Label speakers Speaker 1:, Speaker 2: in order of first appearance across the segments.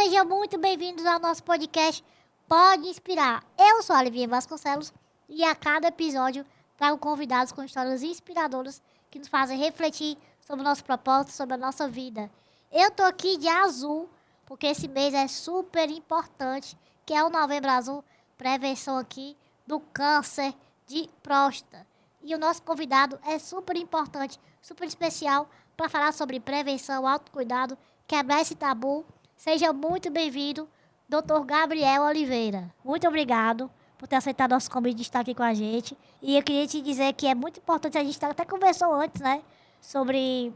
Speaker 1: Sejam muito bem-vindos ao nosso podcast Pode Inspirar. Eu sou a Livinha Vasconcelos e a cada episódio trago convidados com histórias inspiradoras que nos fazem refletir sobre o nosso propósito, sobre a nossa vida. Eu tô aqui de azul porque esse mês é super importante, que é o Novembro Azul, prevenção aqui do câncer de próstata. E o nosso convidado é super importante, super especial para falar sobre prevenção, autocuidado, quebrar esse tabu. Seja muito bem-vindo, Dr. Gabriel Oliveira. Muito obrigado por ter aceitado nosso convite de estar aqui com a gente. E eu queria te dizer que é muito importante, a gente até conversou antes, né? Sobre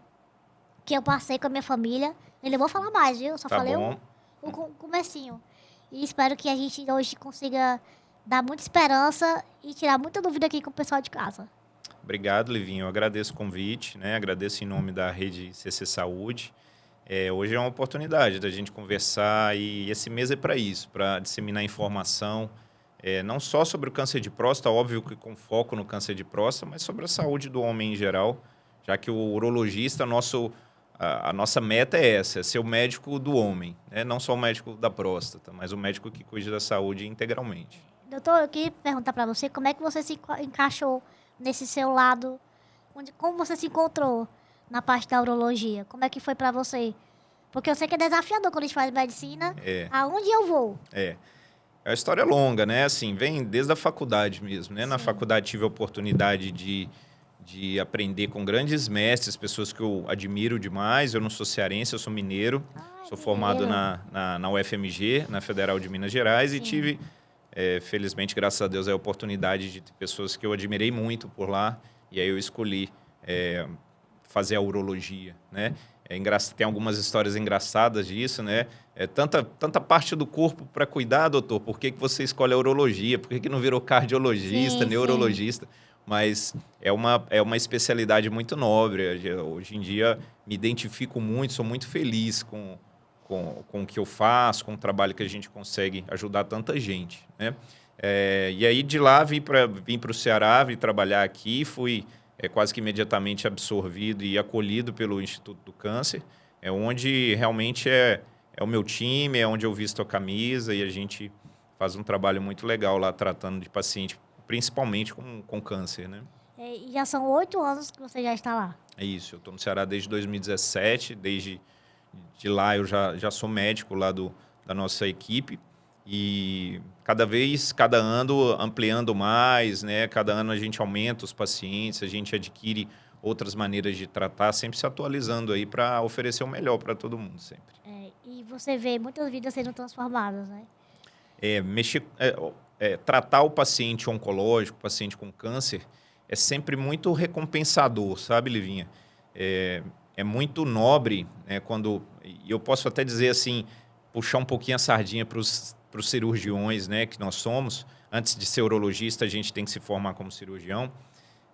Speaker 1: que eu passei com a minha família. Eu não vou falar mais, viu? Eu só falei o comecinho. E espero que a gente hoje consiga dar muita esperança e tirar muita dúvida aqui com o pessoal de casa.
Speaker 2: Obrigado, Livinho. Eu agradeço o convite, né? Agradeço em nome da rede CC Saúde. Hoje é uma oportunidade da gente conversar e esse mês é para isso, para disseminar informação, não só sobre o câncer de próstata, óbvio que com foco no câncer de próstata, mas sobre a saúde do homem em geral, já que o urologista, a nossa meta é essa, é ser o médico do homem, né? Não só o médico da próstata, mas o médico que cuida da saúde integralmente.
Speaker 1: Doutor, eu queria perguntar para você como é que você se encaixou nesse seu lado, como você se encontrou na parte da urologia? Como é que foi para você? Porque eu sei que é desafiador quando a gente faz medicina. Aonde eu vou?
Speaker 2: É uma história longa, né? Assim, vem desde a faculdade mesmo, né? Sim. Na faculdade tive a oportunidade de aprender com grandes mestres, pessoas que eu admiro demais. Eu não sou cearense, eu sou mineiro. Sou formado na UFMG, na Federal de Minas Gerais. Sim. E tive, felizmente, graças a Deus, a oportunidade de ter pessoas que eu admirei muito por lá. E aí eu escolhi fazer a urologia, né? Tem algumas histórias engraçadas disso, né? Tanta parte do corpo para cuidar, doutor. Por que você escolhe a urologia? Por que não virou cardiologista, neurologista? Sim. Mas é uma especialidade muito nobre. Hoje em dia me identifico muito, sou muito feliz com o que eu faço, com o trabalho que a gente consegue ajudar tanta gente, né? E aí de lá vim para o Ceará, vim trabalhar aqui, fui quase que imediatamente absorvido e acolhido pelo Instituto do Câncer, onde realmente é o meu time, é onde eu visto a camisa e a gente faz um trabalho muito legal lá tratando de paciente, principalmente com câncer, né?
Speaker 1: E já são 8 anos que você já está lá?
Speaker 2: É isso, eu estou no Ceará desde 2017, desde de lá eu já sou médico lá da nossa equipe e cada ano ampliando mais, né? Cada ano a gente aumenta os pacientes, a gente adquire outras maneiras de tratar, sempre se atualizando aí para oferecer o melhor para todo mundo sempre.
Speaker 1: E você vê muitas vidas sendo transformadas, né?
Speaker 2: Tratar o paciente oncológico, o paciente com câncer, é sempre muito recompensador, sabe, Livinha? É muito nobre, né, e eu posso até dizer assim, puxar um pouquinho a sardinha para os cirurgiões, né, que nós somos. Antes de ser urologista, a gente tem que se formar como cirurgião.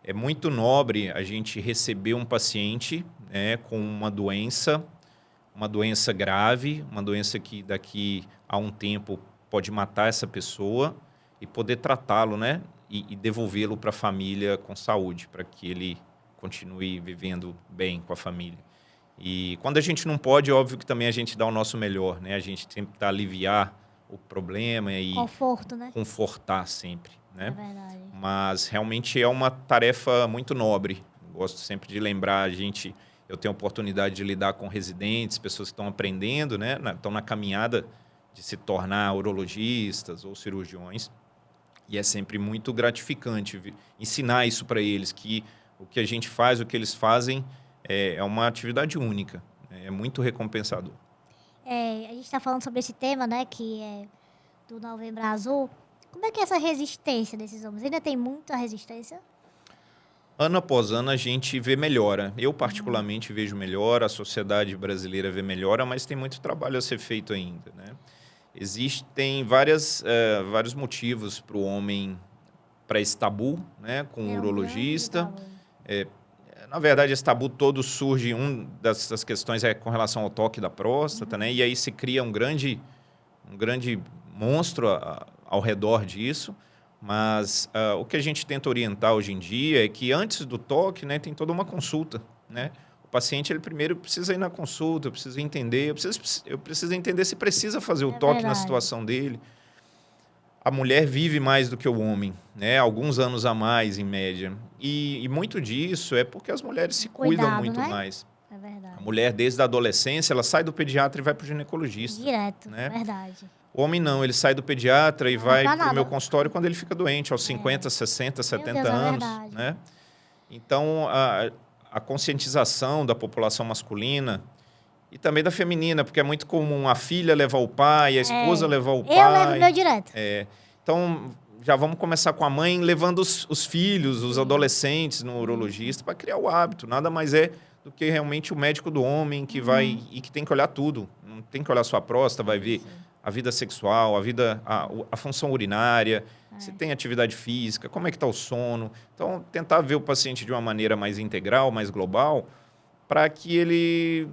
Speaker 2: É muito nobre a gente receber um paciente, né, com uma doença grave, uma doença que daqui a um tempo pode matar essa pessoa e poder tratá-lo, né, e devolvê-lo para a família com saúde, para que ele continue vivendo bem com a família. E quando a gente não pode, óbvio que também a gente dá o nosso melhor, né? A gente tenta aliviar o problema e
Speaker 1: conforto, né?
Speaker 2: Confortar sempre, né?
Speaker 1: É verdade.
Speaker 2: Mas realmente é uma tarefa muito nobre. Gosto sempre de lembrar, eu tenho a oportunidade de lidar com residentes, pessoas que estão aprendendo, né? Estão na caminhada de se tornar urologistas ou cirurgiões. E é sempre muito gratificante ensinar isso para eles, que o que a gente faz, o que eles fazem, é uma atividade única, é muito recompensador.
Speaker 1: A gente está falando sobre esse tema, né, que é do Novembro Azul. Como é que é essa resistência desses homens? Ainda tem muita resistência?
Speaker 2: Ano após ano a gente vê melhora. Eu particularmente vejo melhora, a sociedade brasileira vê melhora, mas tem muito trabalho a ser feito ainda, né? Existem vários motivos para o homem, para esse tabu, né, com o urologista. Na verdade, esse tabu todo surge, das questões com relação ao toque da próstata, né? E aí se cria um grande monstro ao redor disso. Mas o que a gente tenta orientar hoje em dia é que antes do toque, né, tem toda uma consulta, né? O paciente, ele primeiro precisa ir na consulta, eu preciso entender, eu preciso entender se precisa fazer o toque na situação dele. A mulher vive mais do que o homem, né? Alguns anos a mais, em média. E muito disso é porque as mulheres se cuidam muito, né? Mais.
Speaker 1: É verdade.
Speaker 2: A mulher, desde a adolescência, ela sai do pediatra e vai para o ginecologista.
Speaker 1: Direto,
Speaker 2: né?
Speaker 1: Verdade.
Speaker 2: O homem não, ele sai do pediatra e vai para o meu consultório quando ele fica doente, aos 50, 60, 70 anos. Né? Então, a conscientização da população masculina e também da feminina, porque é muito comum a filha levar o pai, a esposa levar o pai.
Speaker 1: Eu levo o meu direto.
Speaker 2: Então, já vamos começar com a mãe levando os filhos, os adolescentes no urologista para criar o hábito. Nada mais é do que realmente o médico do homem que vai e que tem que olhar tudo. Não tem que olhar sua próstata, vai ver a vida sexual, a função urinária, se tem atividade física, como é que está o sono. Então, tentar ver o paciente de uma maneira mais integral, mais global, para que ele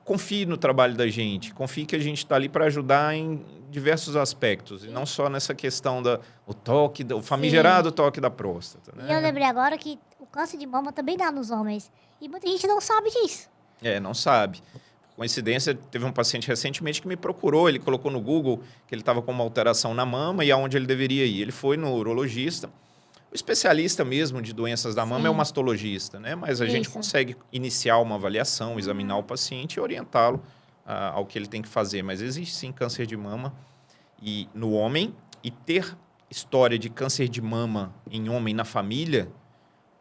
Speaker 2: confie no trabalho da gente, confie que a gente está ali para ajudar em diversos aspectos, e não só nessa questão o toque, o famigerado toque da próstata. Né?
Speaker 1: E eu lembrei agora que o câncer de mama também dá nos homens, e muita gente não sabe disso.
Speaker 2: Não sabe. Coincidência, teve um paciente recentemente que me procurou, ele colocou no Google que ele estava com uma alteração na mama e aonde ele deveria ir. Ele foi no urologista. O especialista mesmo de doenças da mama é o mastologista, né? Mas a gente consegue iniciar uma avaliação, examinar o paciente e orientá-lo ao que ele tem que fazer. Mas existe sim câncer de mama no homem, e ter história de câncer de mama em homem na família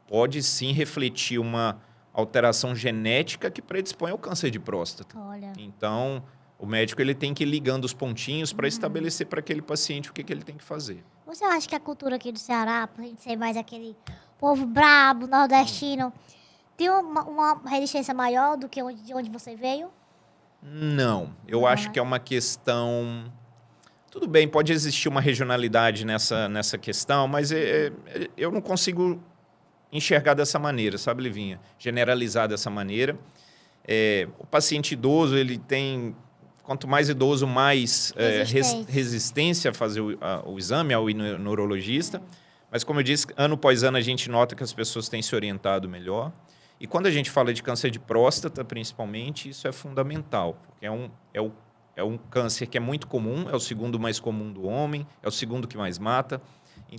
Speaker 2: pode sim refletir uma alteração genética que predispõe ao câncer de próstata.
Speaker 1: Olha.
Speaker 2: Então, o médico ele tem que ir ligando os pontinhos para estabelecer para aquele paciente o que ele tem que fazer.
Speaker 1: Você acha que a cultura aqui do Ceará, pra gente ser mais aquele povo brabo, nordestino, tem uma resistência maior do que de onde você veio?
Speaker 2: Não. Eu acho que é uma questão... Tudo bem, pode existir uma regionalidade nessa questão, mas eu não consigo enxergar dessa maneira, sabe, Livinha? Generalizar dessa maneira. O paciente idoso, ele tem... Quanto mais idoso, mais resistência a fazer o exame, ao ir no urologista. Mas, como eu disse, ano após ano a gente nota que as pessoas têm se orientado melhor. E quando a gente fala de câncer de próstata, principalmente, isso é fundamental. Porque é um câncer que é muito comum, é o segundo mais comum do homem, é o segundo que mais mata.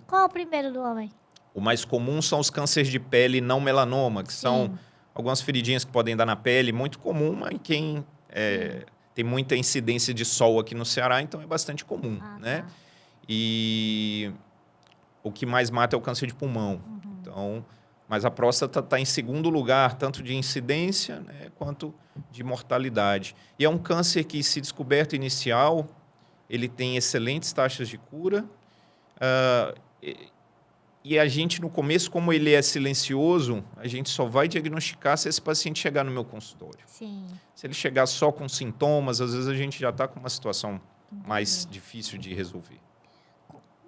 Speaker 1: Qual é o primeiro do homem?
Speaker 2: O mais comum são os cânceres de pele não melanoma, que são algumas feridinhas que podem dar na pele, muito comum, mas quem... Tem muita incidência de sol aqui no Ceará, então é bastante comum, né? E o que mais mata é o câncer de pulmão. Então, mas a próstata está em segundo lugar, tanto de incidência, né, quanto de mortalidade. E é um câncer que, se descoberto inicial, ele tem excelentes taxas de cura. E a gente, no começo, como ele é silencioso, a gente só vai diagnosticar se esse paciente chegar no meu consultório.
Speaker 1: Sim.
Speaker 2: Se ele chegar só com sintomas, às vezes a gente já está com uma situação mais difícil de resolver.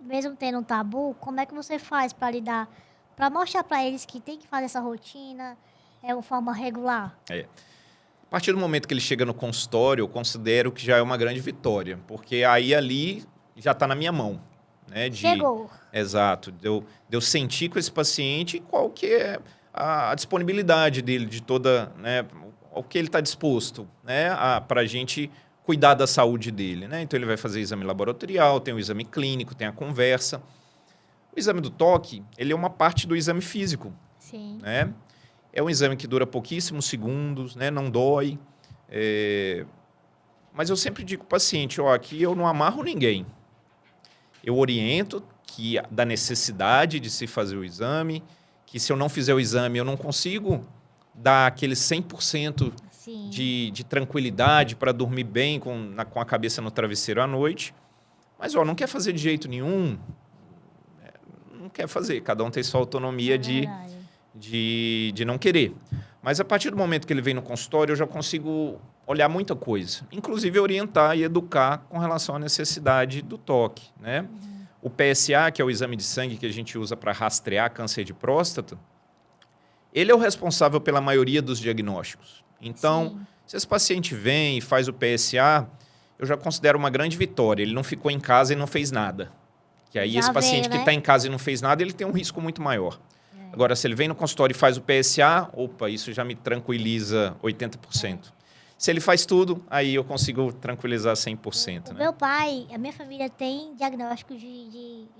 Speaker 1: Mesmo tendo um tabu, como é que você faz para lidar, para mostrar para eles que tem que fazer essa rotina, uma forma regular?
Speaker 2: A partir do momento que ele chega no consultório, eu considero que já é uma grande vitória, porque aí ali já está na minha mão. Né,
Speaker 1: Chegou.
Speaker 2: Exato. De eu sentir com esse paciente qual que é a disponibilidade dele, de toda, né, o que ele está disposto, né, para a gente cuidar da saúde dele. Né? Então, ele vai fazer exame laboratorial, tem o exame clínico, tem a conversa. O exame do toque, ele é uma parte do exame físico.
Speaker 1: Sim.
Speaker 2: Né? É um exame que dura pouquíssimos segundos, né, não dói. Mas eu sempre digo para o paciente, aqui eu não amarro ninguém. Eu oriento da necessidade de se fazer o exame, que se eu não fizer o exame, eu não consigo dar aquele 100% de tranquilidade para dormir bem com a cabeça no travesseiro à noite. Mas, não quer fazer de jeito nenhum, não quer fazer. Cada um tem sua autonomia de não querer. Mas, a partir do momento que ele vem no consultório, eu já consigo olhar muita coisa. Inclusive, orientar e educar com relação à necessidade do toque, né? O PSA, que é o exame de sangue que a gente usa para rastrear câncer de próstata, ele é o responsável pela maioria dos diagnósticos. Então, se esse paciente vem e faz o PSA, eu já considero uma grande vitória. Ele não ficou em casa e não fez nada. Que aí esse paciente que está em casa e não fez nada, ele tem um risco muito maior. Agora, se ele vem no consultório e faz o PSA, opa, isso já me tranquiliza 80%. Se ele faz tudo, aí eu consigo tranquilizar 100%.
Speaker 1: O
Speaker 2: Né?
Speaker 1: meu pai, a minha família tem diagnóstico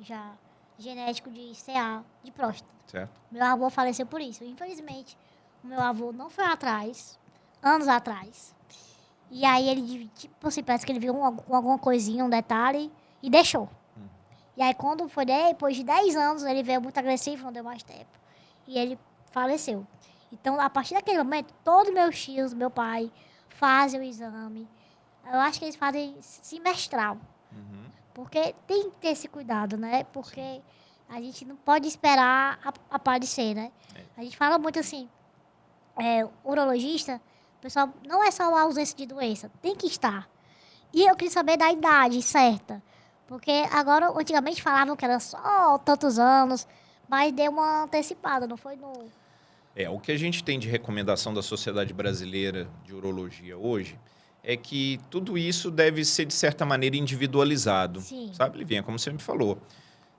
Speaker 1: já genético de CA, de próstata.
Speaker 2: Certo.
Speaker 1: Meu avô faleceu por isso. Infelizmente, o meu avô não foi atrás, anos atrás. E aí ele, tipo assim, parece que ele viu alguma coisinha, um detalhe, e deixou. E aí quando foi depois de 10 anos, ele veio muito agressivo, não deu mais tempo. E ele faleceu. Então, a partir daquele momento, todos meus tios, meu pai, fazem o exame. Eu acho que eles fazem semestral. Porque tem que ter esse cuidado, né? Porque a gente não pode esperar aparecer, né? A gente fala muito assim, urologista, pessoal, não é só a ausência de doença, tem que estar. E eu queria saber da idade certa. Porque agora, antigamente falavam que era só tantos anos, mas deu uma antecipada, não foi no...
Speaker 2: O que a gente tem de recomendação da Sociedade Brasileira de Urologia hoje é que tudo isso deve ser, de certa maneira, individualizado.
Speaker 1: Sim.
Speaker 2: Sabe, Livinha? Como você me falou.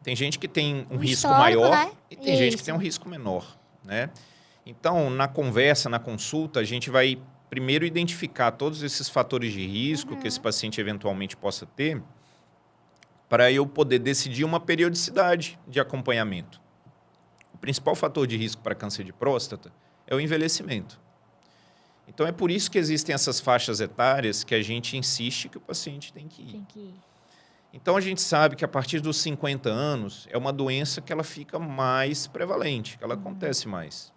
Speaker 2: Tem gente que tem um risco
Speaker 1: histórico,
Speaker 2: maior,
Speaker 1: né?
Speaker 2: e tem gente que
Speaker 1: Isso.
Speaker 2: tem um risco menor, né? Então, na conversa, na consulta, a gente vai primeiro identificar todos esses fatores de risco que esse paciente eventualmente possa ter, para eu poder decidir uma periodicidade de acompanhamento. O principal fator de risco para câncer de próstata é o envelhecimento. Então, é por isso que existem essas faixas etárias que a gente insiste que o paciente tem que ir.
Speaker 1: Tem que ir.
Speaker 2: Então, a gente sabe que a partir dos 50 anos é uma doença que ela fica mais prevalente, que ela acontece mais.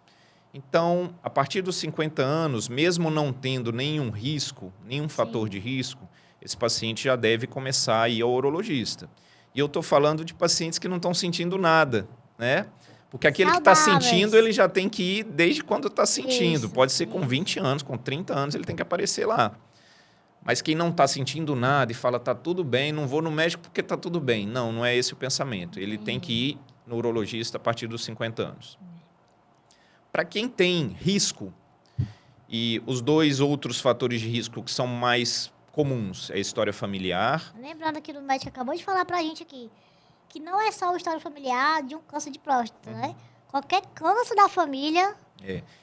Speaker 2: Então, a partir dos 50 anos, mesmo não tendo nenhum risco, nenhum fator de risco, esse paciente já deve começar a ir ao urologista. E eu estou falando de pacientes que não estão sentindo nada, né? Porque aquele que está
Speaker 1: Saudáveis.
Speaker 2: sentindo, ele já tem que ir desde quando está sentindo.
Speaker 1: Isso,
Speaker 2: Pode ser com
Speaker 1: isso.
Speaker 2: 20 anos, com 30 anos, ele tem que aparecer lá. Mas quem não está sentindo nada e fala, tá tudo bem, não vou no médico porque tá tudo bem. Não, não é esse o pensamento. Ele tem que ir no urologista a partir dos 50 anos. Para quem tem risco, e os dois outros fatores de risco que são mais comuns, é a história familiar.
Speaker 1: Lembrando que o médico acabou de falar pra gente aqui, que não é só o histórico familiar de um câncer de próstata, né? Qualquer câncer da família...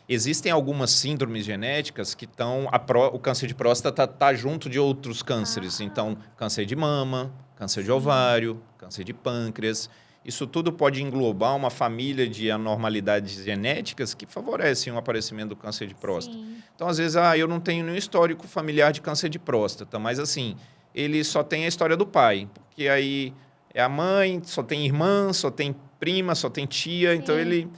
Speaker 2: Existem algumas síndromes genéticas que estão... O câncer de próstata está junto de outros cânceres. Então, câncer de mama, câncer de ovário, câncer de pâncreas. Isso tudo pode englobar uma família de anormalidades genéticas que favorecem o aparecimento do câncer de próstata.
Speaker 1: Sim.
Speaker 2: Então, às vezes, eu não tenho nenhum histórico familiar de câncer de próstata, mas assim, ele só tem a história do pai, porque aí é a mãe, só tem irmã, só tem prima, só tem tia, então ele...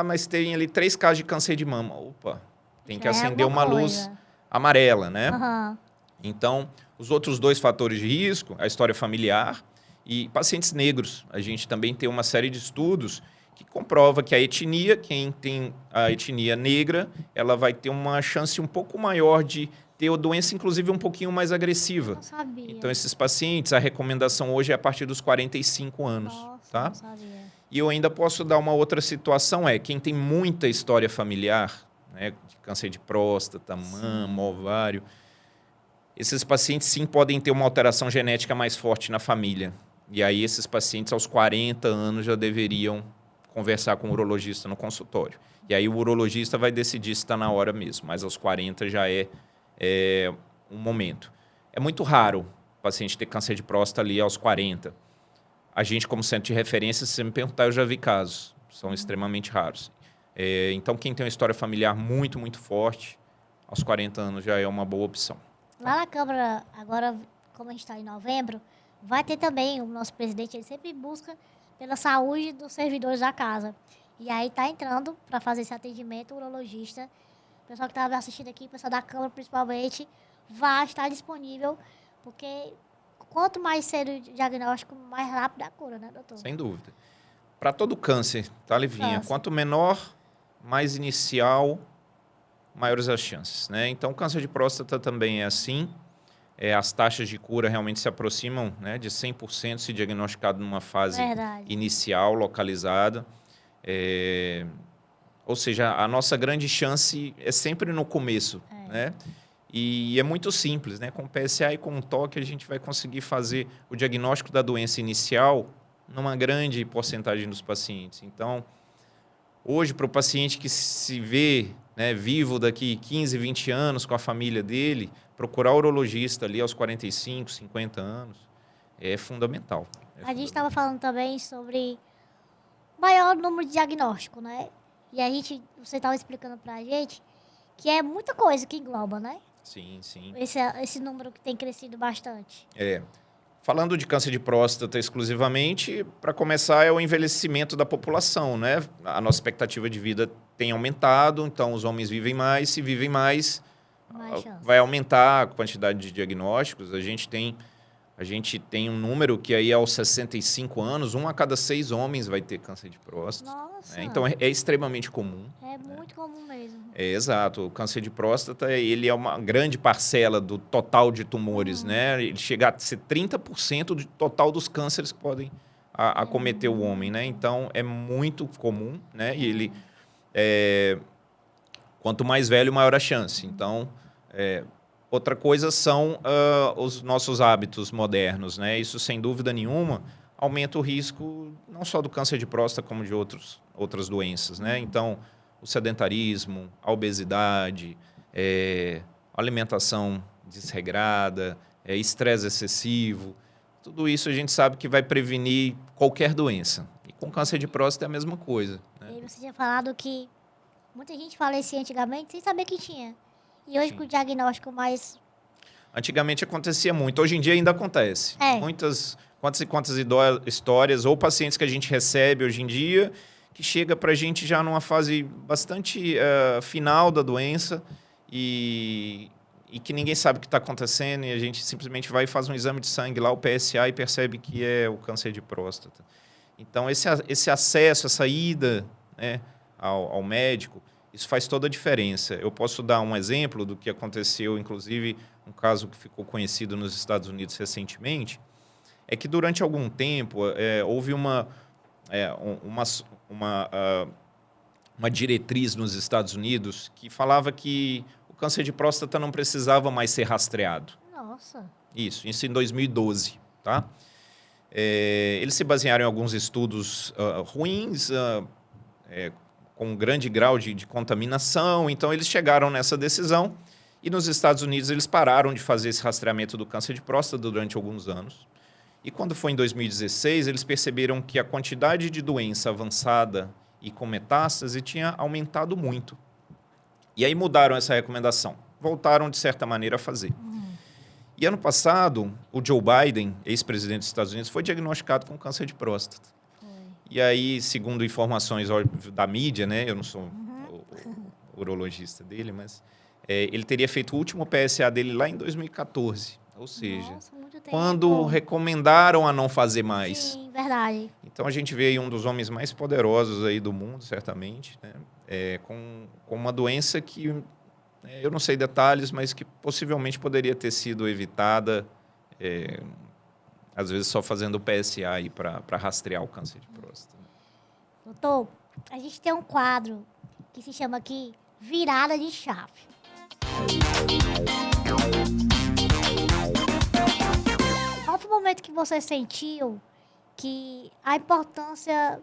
Speaker 2: mas tem ali 3 casos de câncer de mama. Opa, tem que
Speaker 1: Já é
Speaker 2: acender
Speaker 1: alguma
Speaker 2: uma luz
Speaker 1: coisa.
Speaker 2: amarela, né?
Speaker 1: Aham.
Speaker 2: Então, os outros 2 fatores de risco, a história familiar e pacientes negros. A gente também tem uma série de estudos que comprova que a etnia, quem tem a etnia negra, ela vai ter uma chance um pouco maior de ter a doença, inclusive, um pouquinho mais agressiva.
Speaker 1: Não sabia.
Speaker 2: Então, esses pacientes, a recomendação hoje é a partir dos 45 anos,
Speaker 1: Nossa,
Speaker 2: tá?
Speaker 1: não sabia.
Speaker 2: E eu ainda posso dar uma outra situação, quem tem muita história familiar, né, de câncer de próstata, mama, ovário, esses pacientes sim podem ter uma alteração genética mais forte na família. E aí esses pacientes aos 40 anos já deveriam conversar com o urologista no consultório. E aí o urologista vai decidir se está na hora mesmo, mas aos 40 já é um momento. É muito raro o paciente ter câncer de próstata ali aos 40. A gente, como centro de referência, se você me perguntar, eu já vi casos. São extremamente raros. Então, quem tem uma história familiar muito, muito forte, aos 40 anos já é uma boa opção.
Speaker 1: Lá na Câmara, agora, como a gente está em novembro, vai ter também o nosso presidente, ele sempre busca pela saúde dos servidores da casa. E aí está entrando para fazer esse atendimento, o urologista. O pessoal que estava assistindo aqui, o pessoal da Câmara principalmente, vai estar disponível, porque quanto mais cedo o diagnóstico, mais rápido a cura, né, doutor?
Speaker 2: Sem dúvida. Para todo câncer, tá, Livinha?
Speaker 1: Câncer.
Speaker 2: Quanto menor, mais inicial, maiores as chances, né? Então, o câncer de próstata também é assim. As taxas de cura realmente se aproximam, né, de 100% se diagnosticado numa fase
Speaker 1: Verdade.
Speaker 2: inicial, localizada. Ou seja, a nossa grande chance é sempre no começo, né? E é muito simples, né? Com o PSA e com um toque, a gente vai conseguir fazer o diagnóstico da doença inicial numa grande porcentagem dos pacientes. Então, Hoje, para o paciente que se vê, né, vivo daqui 15, 20 anos com a família dele, procurar urologista ali aos 45, 50 anos é fundamental.
Speaker 1: A gente estava falando também sobre o maior número de diagnóstico, né? E você estava explicando para a gente que é muita coisa que engloba, né?
Speaker 2: Sim, sim.
Speaker 1: Esse número que tem crescido bastante.
Speaker 2: Falando de câncer de próstata exclusivamente, para começar, é o envelhecimento da população, né? A nossa expectativa de vida tem aumentado, então os homens vivem mais. Se vivem mais, vai aumentar a quantidade de diagnósticos. A gente tem um número que aí aos 65 anos, 1 a cada 6 homens vai ter câncer de próstata.
Speaker 1: Nossa!
Speaker 2: Né? Então, é extremamente comum.
Speaker 1: É muito comum mesmo.
Speaker 2: Exato. O câncer de próstata, ele é uma grande parcela do total de tumores, né? Ele chega a ser 30% do total dos cânceres que podem acometer o homem, né? Então, é muito comum, né? E ele, quanto mais velho, maior a chance. Então, outra coisa são os nossos hábitos modernos, né? Isso, sem dúvida nenhuma, aumenta o risco não só do câncer de próstata, como de outras doenças, né? Então, o sedentarismo, a obesidade, alimentação desregrada, estresse excessivo, tudo isso a gente sabe que vai prevenir qualquer doença. E com câncer de próstata é a mesma coisa. Né?
Speaker 1: E você tinha falado que muita gente falecia antigamente sem saber que tinha. E hoje, com o diagnóstico mais...
Speaker 2: Antigamente acontecia muito, hoje em dia ainda acontece. Quantas e quantas histórias ou pacientes que a gente recebe hoje em dia que chega para a gente já numa fase bastante final da doença e que ninguém sabe o que está acontecendo e a gente simplesmente vai e faz um exame de sangue lá, o PSA, e percebe que é o câncer de próstata. Então, esse acesso, essa ida, né, ao médico, isso faz toda a diferença. Eu posso dar um exemplo do que aconteceu, inclusive, um caso que ficou conhecido nos Estados Unidos recentemente, é que durante algum tempo houve uma diretriz nos Estados Unidos que falava que o câncer de próstata não precisava mais ser rastreado.
Speaker 1: Nossa!
Speaker 2: Isso em 2012, tá? Eles se basearam em alguns estudos ruins, com um grande grau de contaminação, então eles chegaram nessa decisão e nos Estados Unidos eles pararam de fazer esse rastreamento do câncer de próstata durante alguns anos. E quando foi em 2016, eles perceberam que a quantidade de doença avançada e com metástase tinha aumentado muito. E aí mudaram essa recomendação. Voltaram, de certa maneira, a fazer. E ano passado, o Joe Biden, ex-presidente dos Estados Unidos, foi diagnosticado com câncer de próstata. E aí, segundo informações da mídia, né, eu não sou o urologista dele, mas ele teria feito o último PSA dele lá em 2014. Ou seja, quando recomendaram a não fazer mais.
Speaker 1: Sim, verdade.
Speaker 2: Então, a gente vê aí um dos homens mais poderosos aí do mundo, certamente, né? Com uma doença que, eu não sei detalhes, mas que possivelmente poderia ter sido evitada, às vezes só fazendo o PSA aí para rastrear o câncer de próstata.
Speaker 1: Doutor, a gente tem um quadro que se chama aqui Virada de Chave. Qual foi o momento que você sentiu que a importância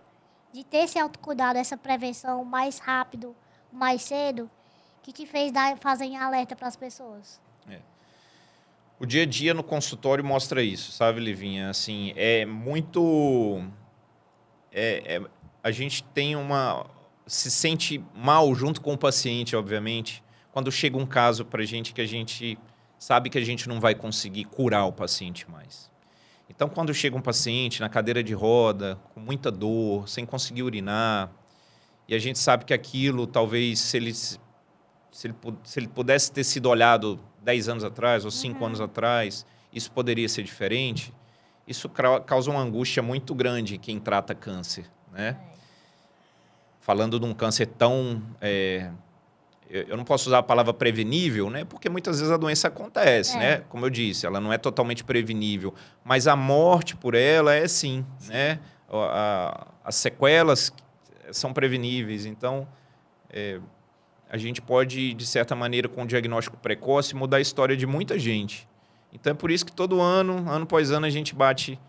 Speaker 1: de ter esse autocuidado, essa prevenção mais rápido, mais cedo, que te fez fazer em alerta para as pessoas?
Speaker 2: O dia a dia no consultório mostra isso, sabe, Livinha? Assim, é muito... a gente tem se sente mal junto com o paciente, obviamente, quando chega um caso para a gente que a gente sabe que a gente não vai conseguir curar o paciente mais. Então, quando chega um paciente na cadeira de roda, com muita dor, sem conseguir urinar, e a gente sabe que aquilo, talvez, se ele pudesse ter sido olhado 10 anos atrás ou 5 anos atrás, isso poderia ser diferente, isso causa uma angústia muito grande em quem trata câncer, né? Falando de um câncer tão... eu não posso usar a palavra prevenível, né? Porque muitas vezes a doença acontece, né? Como eu disse, ela não é totalmente prevenível, mas a morte por ela é sim. Né? As sequelas são preveníveis, então a gente pode, de certa maneira, com o diagnóstico precoce, mudar a história de muita gente. Então é por isso que todo ano após ano, a gente bate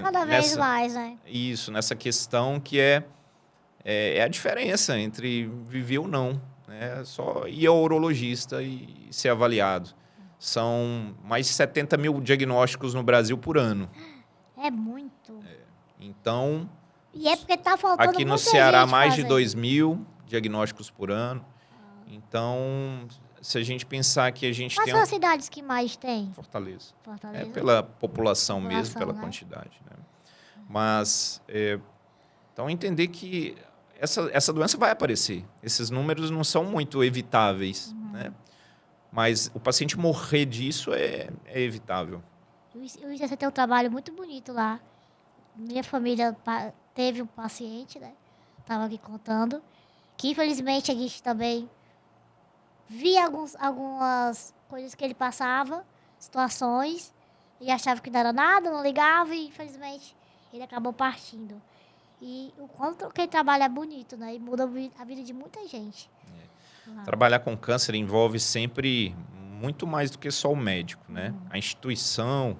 Speaker 1: cada vez mais, né?
Speaker 2: Isso, nessa questão que é é a diferença entre viver ou não, né? Só ir ao urologista e ser avaliado. São mais de 70 mil diagnósticos no Brasil por ano.
Speaker 1: É muito.
Speaker 2: Então,
Speaker 1: E é porque tá faltando
Speaker 2: aqui no
Speaker 1: muita
Speaker 2: Ceará,
Speaker 1: gente
Speaker 2: mais de
Speaker 1: fazer.
Speaker 2: 2 mil diagnósticos por ano. Então, se a gente pensar que a gente
Speaker 1: Quais
Speaker 2: tem
Speaker 1: são as cidades que mais tem?
Speaker 2: Fortaleza.
Speaker 1: Fortaleza?
Speaker 2: Pela população mesmo,
Speaker 1: População,
Speaker 2: pela
Speaker 1: né?
Speaker 2: quantidade. Né? Mas, então, entender que essa doença vai aparecer. Esses números não são muito evitáveis, né? Mas o paciente morrer disso é evitável.
Speaker 1: O ICC tem um trabalho muito bonito lá. Minha família teve um paciente, né? Tava aqui contando. Que infelizmente a gente também via algumas coisas que ele passava, situações, e achava que não era nada, não ligava, e infelizmente ele acabou partindo. E o quanto que ele trabalha é bonito, né? E muda a vida de muita gente. Lá.
Speaker 2: Trabalhar com câncer envolve sempre muito mais do que só o médico, né? A instituição,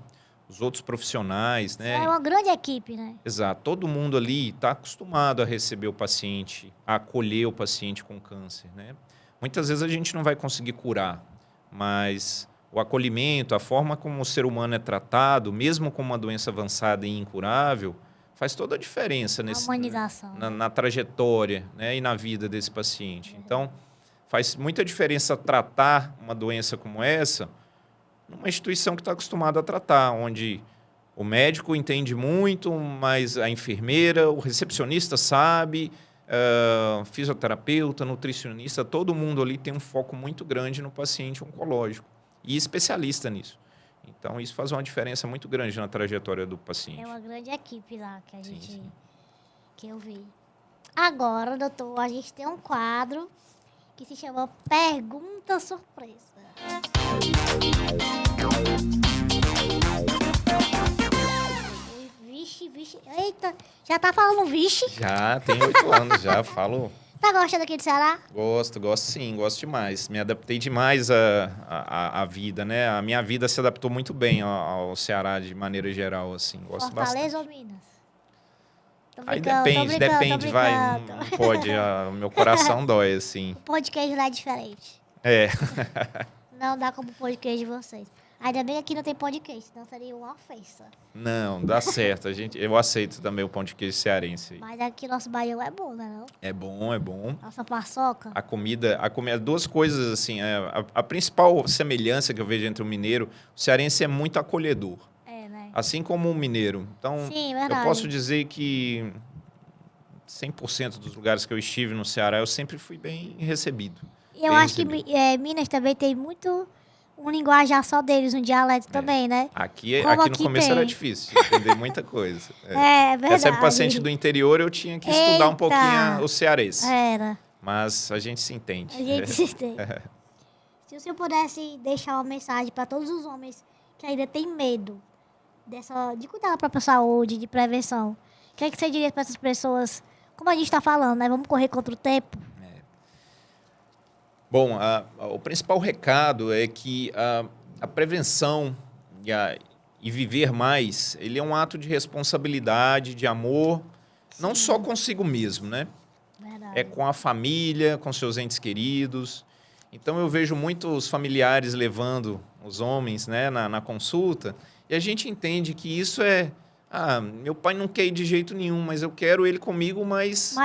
Speaker 2: os outros profissionais, né?
Speaker 1: É uma grande equipe, né?
Speaker 2: Exato. Todo mundo ali está acostumado a receber o paciente, a acolher o paciente com câncer, né? Muitas vezes a gente não vai conseguir curar, mas o acolhimento, a forma como o ser humano é tratado, mesmo com uma doença avançada e incurável, faz toda a diferença
Speaker 1: A humanização.
Speaker 2: na trajetória, né? E na vida desse paciente. Então, faz muita diferença tratar uma doença como essa numa instituição que está acostumada a tratar, onde o médico entende muito, mas a enfermeira, o recepcionista sabe, fisioterapeuta, nutricionista, todo mundo ali tem um foco muito grande no paciente oncológico e especialista nisso. Então, isso faz uma diferença muito grande na trajetória do paciente.
Speaker 1: É uma grande equipe lá que a gente...
Speaker 2: sim.
Speaker 1: Que eu vi. Agora, doutor, a gente tem um quadro que se chama Pergunta Surpresa. Vixe. Eita, já tá falando vixe?
Speaker 2: Já tem 8 anos, já falo.
Speaker 1: Tá gostando aqui do Ceará?
Speaker 2: Gosto sim, gosto demais. Me adaptei demais à vida, né? A minha vida se adaptou muito bem ao Ceará de maneira geral, assim. Gosto
Speaker 1: Fortaleza
Speaker 2: bastante.
Speaker 1: ou Minas? Tô
Speaker 2: Aí
Speaker 1: brincando,
Speaker 2: depende,
Speaker 1: tô
Speaker 2: vai.
Speaker 1: brincando.
Speaker 2: Não pode, o meu coração dói, assim.
Speaker 1: O pão de queijo lá é diferente.
Speaker 2: É,
Speaker 1: Não dá como o pão de queijo de vocês. Ainda bem que aqui não tem pão de queijo, senão seria uma ofensa.
Speaker 2: não, dá certo. Eu aceito também o pão de queijo cearense.
Speaker 1: Mas aqui nosso baião é bom, né não?
Speaker 2: É bom, é bom.
Speaker 1: Nossa paçoca.
Speaker 2: A comida, duas coisas assim, a principal semelhança que eu vejo entre o mineiro, o cearense é muito acolhedor,
Speaker 1: É, né?
Speaker 2: assim como o mineiro. Então,
Speaker 1: Sim,
Speaker 2: eu
Speaker 1: verdade.
Speaker 2: posso dizer que 100% dos lugares que eu estive no Ceará, eu sempre fui bem recebido.
Speaker 1: E eu
Speaker 2: Bem
Speaker 1: acho que
Speaker 2: recebido.
Speaker 1: Minas também tem muito um linguajar só deles, um dialeto também, né?
Speaker 2: Aqui
Speaker 1: Como
Speaker 2: no
Speaker 1: aqui
Speaker 2: começo
Speaker 1: tem.
Speaker 2: era difícil de entender muita coisa.
Speaker 1: É verdade.
Speaker 2: Recebe paciente do interior, eu tinha que estudar um
Speaker 1: Eita!
Speaker 2: pouquinho o cearense.
Speaker 1: Era.
Speaker 2: Mas a gente se entende.
Speaker 1: A gente se tem. Se o senhor pudesse deixar uma mensagem para todos os homens que ainda têm medo de cuidar da própria saúde, de prevenção, o que é que você diria para essas pessoas? Como a gente está falando, né? Vamos correr contra o tempo?
Speaker 2: Bom, o principal recado é que a prevenção e viver mais, ele é um ato de responsabilidade, de amor, não só consigo mesmo, né?
Speaker 1: Verdade.
Speaker 2: É com a família, com seus entes queridos. Então, eu vejo muitos familiares levando os homens, né, na consulta, e a gente entende que isso meu pai não quer ir de jeito nenhum, mas eu quero ele comigo mais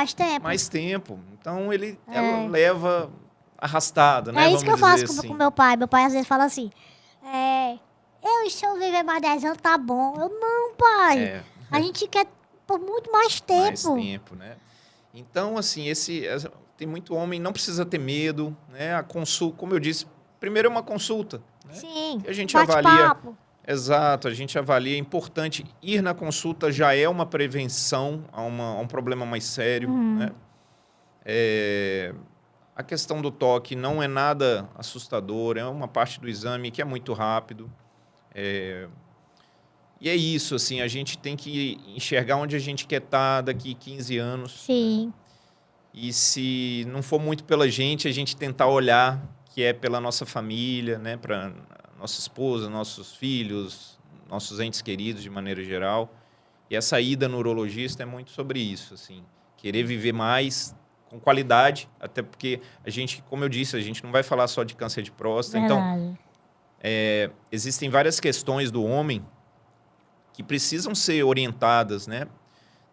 Speaker 2: tempo. Então, ela leva arrastado, né?
Speaker 1: É isso que eu faço
Speaker 2: assim.
Speaker 1: com meu pai. Meu pai às vezes fala assim, se eu viver mais 10 anos, tá bom. Eu, não, pai. A gente quer por muito mais tempo.
Speaker 2: Mais tempo, né? Então, assim, tem muito homem, não precisa ter medo, né? A consulta, como eu disse, primeiro é uma consulta. Né?
Speaker 1: Sim,
Speaker 2: E a gente
Speaker 1: bate-papo.
Speaker 2: avalia. Exato, a gente avalia. É importante ir na consulta, já é uma prevenção a um problema mais sério, né? A questão do toque não é nada assustador, é uma parte do exame que é muito rápido. E é isso, assim, a gente tem que enxergar onde a gente quer estar daqui 15 anos.
Speaker 1: Sim.
Speaker 2: E se não for muito pela gente, a gente tentar olhar que é pela nossa família, né, para nossa esposa, nossos filhos, nossos entes queridos de maneira geral. E essa ida no urologista é muito sobre isso, assim, querer viver mais com qualidade, até porque a gente, como eu disse, a gente não vai falar só de câncer de próstata.
Speaker 1: Verdade.
Speaker 2: Então, existem várias questões do homem que precisam ser orientadas, né?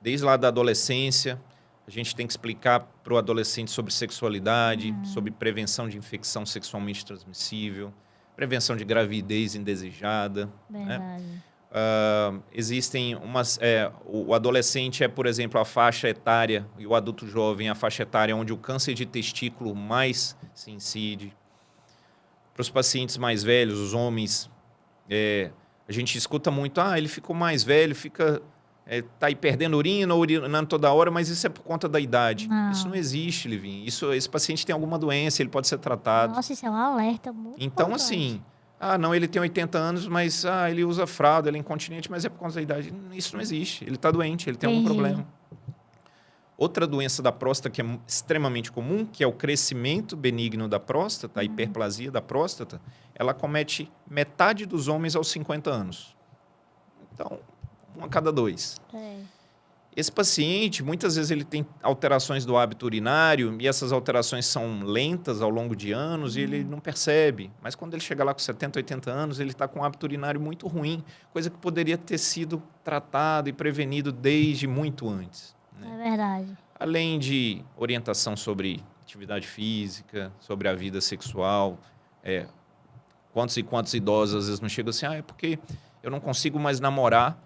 Speaker 2: Desde lá da adolescência, a gente tem que explicar para o adolescente sobre sexualidade, sobre prevenção de infecção sexualmente transmissível, prevenção de gravidez indesejada, né?
Speaker 1: Verdade.
Speaker 2: Existem umas... o adolescente é, por exemplo, a faixa etária, e o adulto jovem a faixa etária onde o câncer de testículo mais se incide. Para os pacientes mais velhos, os homens, a gente escuta muito, ele ficou mais velho, tá aí perdendo urina, urinando toda hora, mas isso é por conta da idade.
Speaker 1: Não.
Speaker 2: Isso não existe, Livinho. Esse paciente tem alguma doença, ele pode ser tratado.
Speaker 1: Nossa, isso é um alerta muito
Speaker 2: Então,
Speaker 1: importante.
Speaker 2: assim, não, ele tem 80 anos, mas ele usa fralda, ele é incontinente, mas é por conta da idade. Isso não existe. Ele está doente, ele tem algum
Speaker 1: Entendi.
Speaker 2: problema. Outra doença da próstata que é extremamente comum, que é o crescimento benigno da próstata, a hiperplasia da próstata, ela comete metade dos homens aos 50 anos. Então, 1 a cada 2. Esse paciente, muitas vezes, ele tem alterações do hábito urinário e essas alterações são lentas ao longo de anos e ele não percebe. Mas quando ele chega lá com 70, 80 anos, ele está com um hábito urinário muito ruim, coisa que poderia ter sido tratado e prevenido desde muito antes.
Speaker 1: É verdade.
Speaker 2: Além de orientação sobre atividade física, sobre a vida sexual. Quantos e quantos idosos às vezes não chegam assim, é porque eu não consigo mais namorar,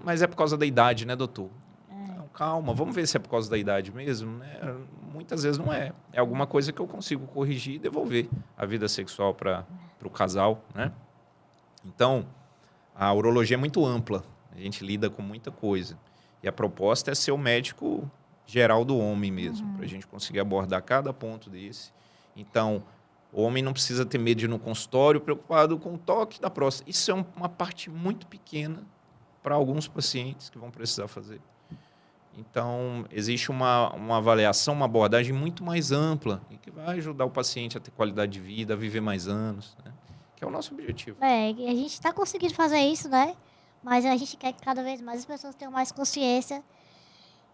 Speaker 2: mas é por causa da idade, né, doutor? Não, calma, vamos ver se é por causa da idade mesmo, né? Muitas vezes não é. É alguma coisa que eu consigo corrigir e devolver a vida sexual para o casal, né? Então, a urologia é muito ampla. A gente lida com muita coisa. E a proposta é ser o médico geral do homem mesmo, para a gente conseguir abordar cada ponto desse. Então, o homem não precisa ter medo de ir no consultório preocupado com o toque da próstata. Isso é uma parte muito pequena para alguns pacientes que vão precisar fazer. Então, existe uma avaliação, uma abordagem muito mais ampla e que vai ajudar o paciente a ter qualidade de vida, a viver mais anos, né? Que é o nosso objetivo.
Speaker 1: A gente está conseguindo fazer isso, né? Mas a gente quer que cada vez mais as pessoas tenham mais consciência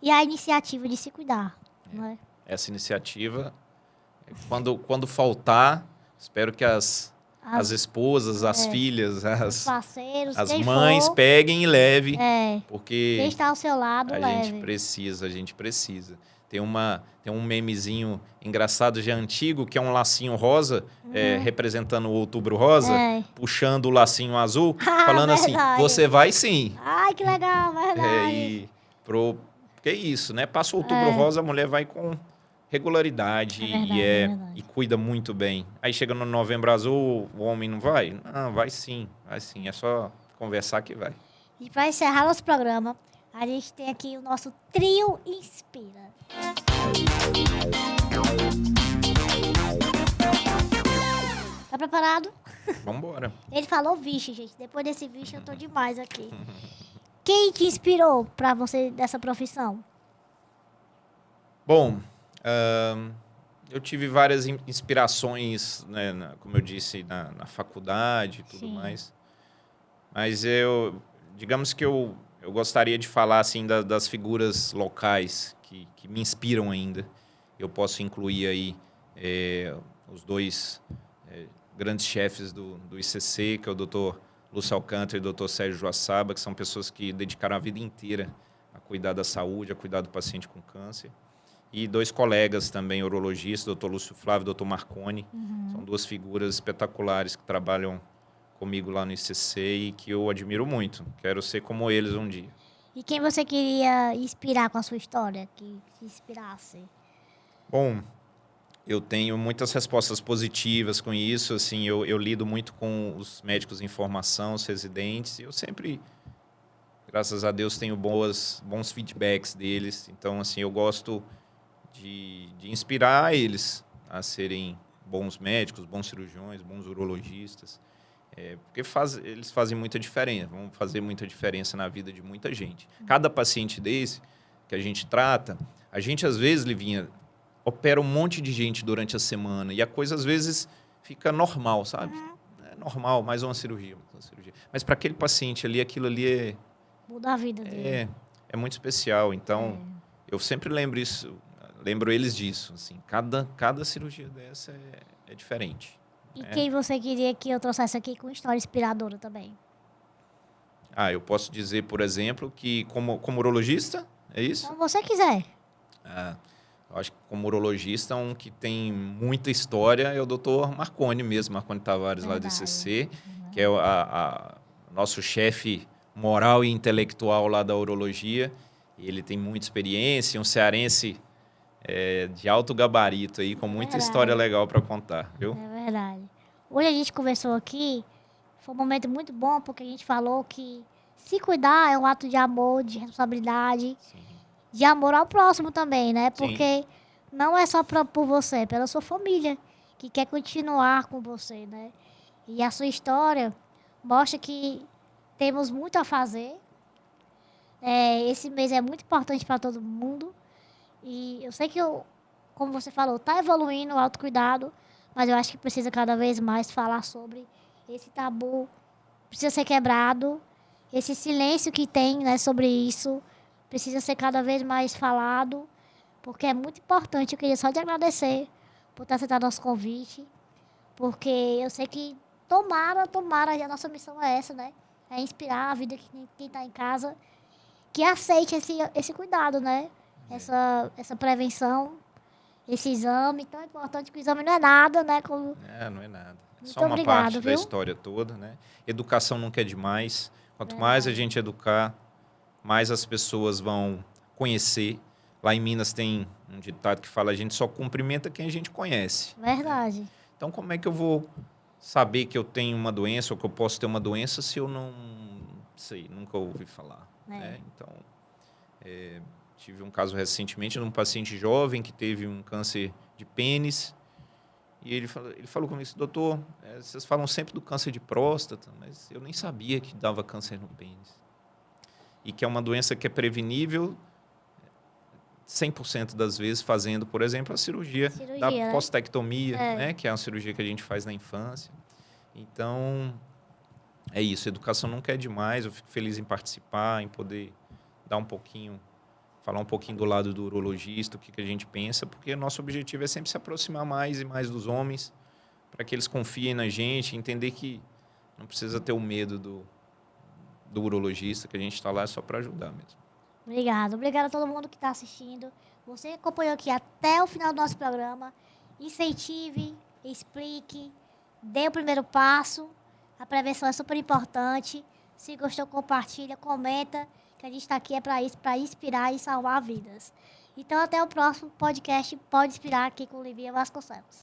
Speaker 1: e a iniciativa de se cuidar, né?
Speaker 2: Essa iniciativa, quando faltar, espero que as esposas, as filhas,
Speaker 1: Os parceiros,
Speaker 2: as
Speaker 1: quem
Speaker 2: mães
Speaker 1: for,
Speaker 2: peguem e levem, porque
Speaker 1: quem está ao seu lado,
Speaker 2: a
Speaker 1: leve.
Speaker 2: gente precisa. Tem um memezinho engraçado já antigo, que é um lacinho rosa, representando o Outubro Rosa, puxando o lacinho azul, falando assim,
Speaker 1: verdade.
Speaker 2: você vai sim.
Speaker 1: Ai, que legal, verdade.
Speaker 2: Porque é isso, né? Passa o Outubro Rosa, a mulher vai com regularidade
Speaker 1: verdade.
Speaker 2: e cuida muito bem. Aí chega no Novembro Azul, o homem não vai? Não, vai sim. É só conversar que vai.
Speaker 1: E para encerrar nosso programa, a gente tem aqui o nosso Trio Inspira. Tá preparado?
Speaker 2: Vamos embora.
Speaker 1: Ele falou vixe, gente. Depois desse vixe, eu tô demais aqui. Quem te inspirou para você dessa profissão?
Speaker 2: Bom, eu tive várias inspirações, né, como eu disse, na faculdade e tudo mais. Mas digamos que eu gostaria de falar assim das figuras locais que me inspiram ainda. Eu posso incluir aí os dois grandes chefes do ICC, que é o Dr. Lúcio Alcântara e o Dr. Sérgio Joaçaba, que são pessoas que dedicaram a vida inteira a cuidar da saúde, a cuidar do paciente com câncer. E dois colegas também, urologistas, o Dr. Lúcio Flávio e o Dr. Marconi. São duas figuras espetaculares que trabalham comigo lá no ICC e que eu admiro muito. Quero ser como eles um dia.
Speaker 1: E quem você queria inspirar com a sua história? Que se inspirasse?
Speaker 2: Bom, eu tenho muitas respostas positivas com isso. Assim, eu lido muito com os médicos em formação, os residentes. E eu sempre, graças a Deus, tenho bons feedbacks deles. Então, assim, eu gosto de inspirar eles a serem bons médicos, bons cirurgiões, bons urologistas. Porque eles fazem muita diferença, vão fazer muita diferença na vida de muita gente. Cada paciente desse que a gente trata, a gente às vezes, Livinha, opera um monte de gente durante a semana e a coisa às vezes fica normal, sabe? É normal, mais uma cirurgia. Mas para aquele paciente ali, aquilo ali
Speaker 1: muda a vida dele.
Speaker 2: É muito especial. Então, eu sempre lembro eles disso, assim, cada cirurgia dessa é diferente.
Speaker 1: E quem você queria que eu trouxesse aqui com história inspiradora também?
Speaker 2: Eu posso dizer, por exemplo, que como urologista, é isso?
Speaker 1: Como você quiser.
Speaker 2: Eu acho que como urologista, um que tem muita história é o Dr. Marconi mesmo, Marconi Tavares, lá do ICC, que é nosso chefe moral e intelectual lá da urologia. Ele tem muita experiência, um cearense de alto gabarito aí, com muita história legal para contar, viu?
Speaker 1: É verdade. Hoje a gente conversou aqui, foi um momento muito bom, porque a gente falou que se cuidar é um ato de amor, de responsabilidade, de amor ao próximo também, né? Porque não é só por você, é pela sua família, que quer continuar com você, né? E a sua história mostra que temos muito a fazer. Esse mês é muito importante para todo mundo. E eu sei que, como você falou, está evoluindo o autocuidado, mas eu acho que precisa cada vez mais falar sobre esse tabu. Precisa ser quebrado. Esse silêncio que tem, né, sobre isso precisa ser cada vez mais falado, porque é muito importante. Eu queria só te agradecer por ter aceitado nosso convite, porque eu sei que tomara, a nossa missão é essa, né? É inspirar a vida de quem está em casa, que aceite esse cuidado, né? Essa prevenção, esse exame tão importante, que o exame não é nada, né?
Speaker 2: Não é nada. É
Speaker 1: Muito
Speaker 2: só uma
Speaker 1: obrigado,
Speaker 2: parte da
Speaker 1: viu?
Speaker 2: história toda, né? Educação nunca é demais. Quanto mais a gente educar, mais as pessoas vão conhecer. Lá em Minas tem um ditado que fala: a gente só cumprimenta quem a gente conhece.
Speaker 1: Verdade.
Speaker 2: Né? Então, como é que eu vou saber que eu tenho uma doença ou que eu posso ter uma doença se eu não sei, nunca ouvi falar? Né? Então, tive um caso recentemente de um paciente jovem que teve um câncer de pênis. E ele falou comigo: doutor, vocês falam sempre do câncer de próstata, mas eu nem sabia que dava câncer no pênis. E que é uma doença que é prevenível 100% das vezes fazendo, por exemplo, a cirurgia da postectomia, né? Que é uma cirurgia que a gente faz na infância. Então, é isso. Educação nunca é demais. Eu fico feliz em participar, em poder dar falar um pouquinho do lado do urologista, o que a gente pensa, porque o nosso objetivo é sempre se aproximar mais e mais dos homens, para que eles confiem na gente, entender que não precisa ter o medo do urologista, que a gente está lá só para ajudar mesmo.
Speaker 1: Obrigada a todo mundo que está assistindo. Você acompanhou aqui até o final do nosso programa. Incentive, explique, dê o primeiro passo. A prevenção é super importante. Se gostou, compartilha, comenta, que a gente está aqui para isso, para inspirar e salvar vidas. Então, até o próximo podcast Pode Inspirar, aqui com Olivia Vasconcelos.